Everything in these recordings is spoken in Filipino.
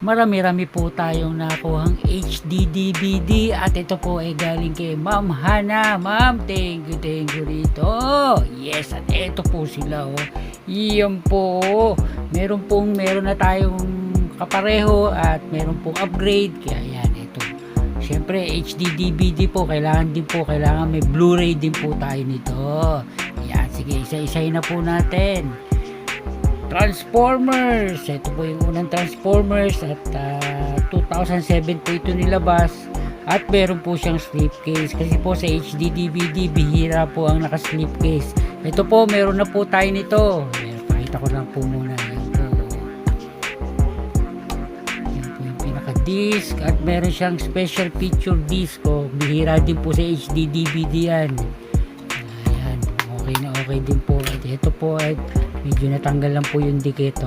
marami-rami po tayong nakuhang HD DVD at ito po ay galing kay Ma'am Hana. Ma'am, thank you rito. Yes, at ito po sila Iyan po. Meron na tayong kapareho at meron pong upgrade. Kaya yan, ito. Siyempre, HD DVD po. Kailangan may Blu-ray din po tayo nito. Yan, sige, isa-isahin na po natin. Transformers. Ito po yung unang Transformers at 2007 po ito nilabas. At meron po siyang slipcase. Kasi po sa HD DVD, bihira po ang naka-slipcase. Ito po, meron na po tayo nito. Ayan, pakita ko lang po muna. Yan po yung pinaka-disc. At meron siyang special feature disc. Bihira din po sa HD DVD yan. Ayan, okay din po. At ito po ay medyo natanggal lang po yung dikit.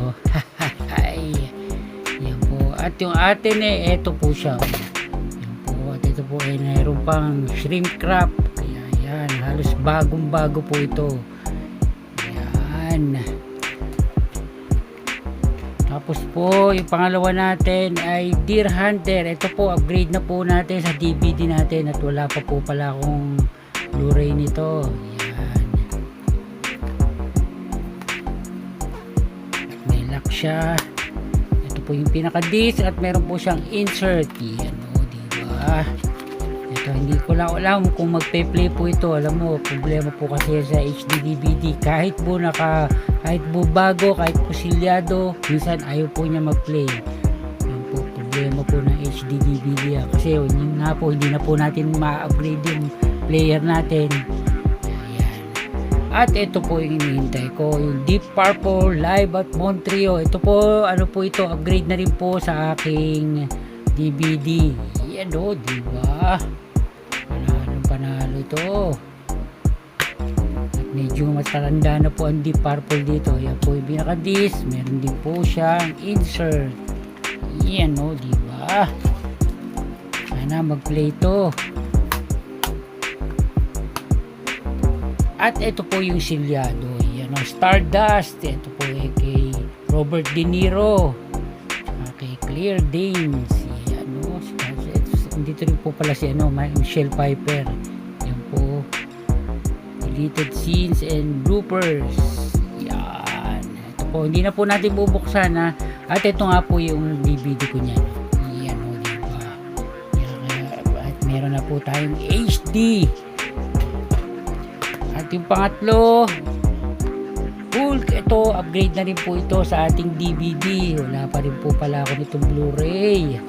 Yan po. At yung atin ito po siya. Ito po ay mayroon pang shrimp crab. Kaya yan, halos bagong-bago po ito. Yan. Tapos po, yung pangalawa natin ay Deer Hunter. Ito po, upgrade na po natin sa DVD natin at wala pa po pala akong Blu-ray nito. Yan. May lock siya. Ito po yung pinaka-disc at meron po siyang insert. Yan o, diba? Ito, hindi ko lang alam kung magpe-play po ito. Alam mo, problema po kasi sa HD DVD. Kahit po bago, kahit po silyado, minsan ayaw po niya mag-play. Yan po, problema po ng HD DVD. Kasi yun nga po, hindi na po natin ma-upgrade yung player natin. Ayan. At ito po yung hinihintay ko, yung Deep Purple Live at Montreal. Ito po, ito, upgrade na rin po sa aking DVD. Yan diba? Panalo ito. At medyo matanda na po ang Deep Purple dito. Yan po yung pinaka-disc. Meron din po siyang insert. Yan diba? Sana mag-play ito. At ito po yung silyado. Yan Stardust. Ito po kay Robert De Niro. Kay Claire Danes. Dito rin po pala si Michelle Pfeiffer. Yan po, deleted scenes and bloopers. Yan, ito po, hindi na po natin bubuksan at ito nga po yung DVD ko niyan. Yan diba? At meron na po tayong HD. At yung pangatlo, Hulk. Ito, upgrade na rin po ito sa ating DVD. Wala pa rin po pala ako nitong Blu-ray.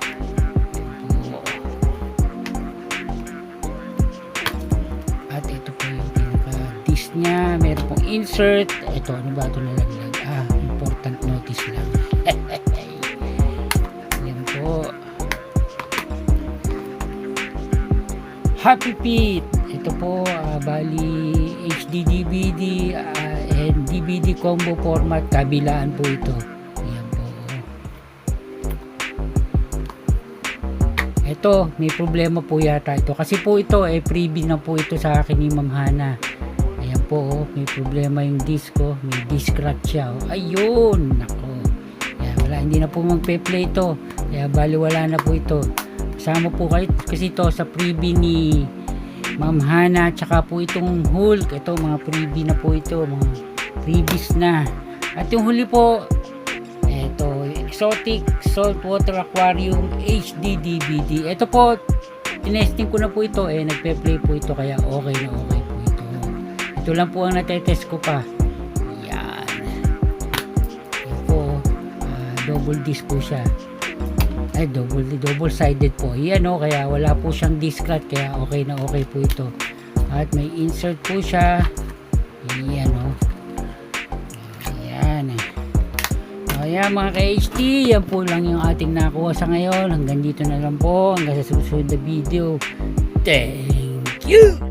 Niya, meron pong insert. Ito, ano ba ito nalaglag? Important notice lang. Yan po. Happy Feet. Ito po, bali HD DVD and DVD combo format. Kabilaan po ito. Yan po. Ito, may problema po yata ito. Kasi po ito, freebie na po ito sa akin ni Ma'am Hana. Ayan po, may problema yung disc ko. May disc crack siya. Ayun, nako. Kaya wala, hindi na po magpe-play ito. Kaya bali wala na po ito. Kasama po kayo kasi ito sa freebie ni Ma'am Hana. Tsaka po itong Hulk. Ito, mga freebie na po ito. Mga freebies na. At yung huli po, ito, Exotic Saltwater Aquarium HD DVD. Ito po, tinesting ko na po ito. Nagpe-play po ito. Kaya okay na okay. Ito lang po ang natetest ko pa. Yan. Yan po. Double disc po siya. Ay, double sided po. Yan kaya wala po siyang disc cut. Kaya okay na okay po ito. At may insert po siya. Yan Yan. Ayan mga ka-HD. Yan po lang yung ating nakuha sa ngayon. Hanggang dito na lang po. Hanggang sa susunod na video. Thank you!